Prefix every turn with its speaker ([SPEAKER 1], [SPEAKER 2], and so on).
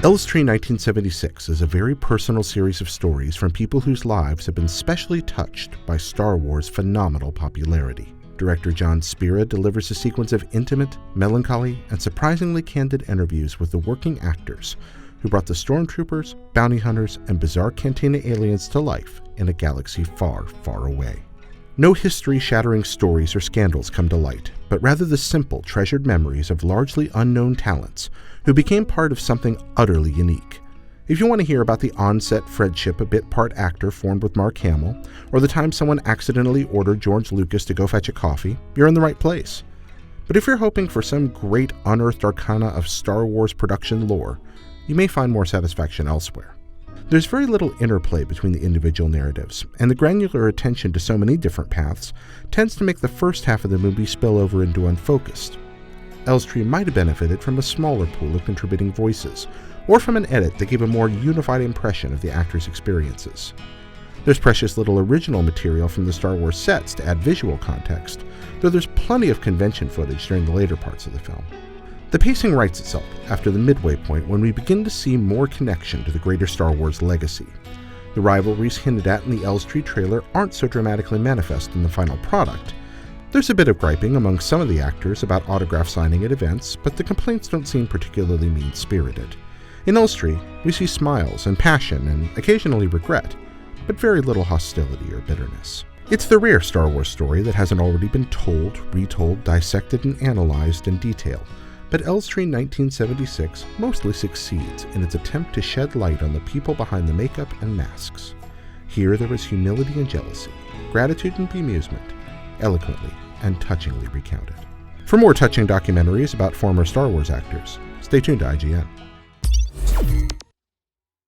[SPEAKER 1] Elstree 1976 is a very personal series of stories from people whose lives have been specially touched by Star Wars' phenomenal popularity. Director John Spira delivers a sequence of intimate, melancholy, and surprisingly candid interviews with the working actors who brought the stormtroopers, bounty hunters, and bizarre cantina aliens to life in a galaxy far, far away. No history-shattering stories or scandals come to light, but rather the simple, treasured memories of largely unknown talents who became part of something utterly unique. If you want to hear about the on-set friendship a bit-part actor formed with Mark Hamill, or the time someone accidentally ordered George Lucas to go fetch a coffee, you're in the right place. But if you're hoping for some great unearthed arcana of Star Wars production lore, you may find more satisfaction elsewhere. There's very little interplay between the individual narratives, and the granular attention to so many different paths tends to make the first half of the movie spill over into unfocused. Elstree might have benefited from a smaller pool of contributing voices, or from an edit that gave a more unified impression of the actors' experiences. There's precious little original material from the Star Wars sets to add visual context, though there's plenty of convention footage during the later parts of the film. The pacing rights itself after the midway point when we begin to see more connection to the greater Star Wars legacy. The rivalries hinted at in the Elstree trailer aren't so dramatically manifest in the final product. There's a bit of griping among some of the actors about autograph signing at events, but the complaints don't seem particularly mean-spirited. In Elstree, we see smiles and passion and occasionally regret, but very little hostility or bitterness. It's the rare Star Wars story that hasn't already been told, retold, dissected, and analyzed in detail, but Elstree 1976 mostly succeeds in its attempt to shed light on the people behind the makeup and masks. Here there is humility and jealousy, gratitude and bemusement, eloquently and touchingly recounted. For more touching documentaries about former Star Wars actors, stay tuned to IGN.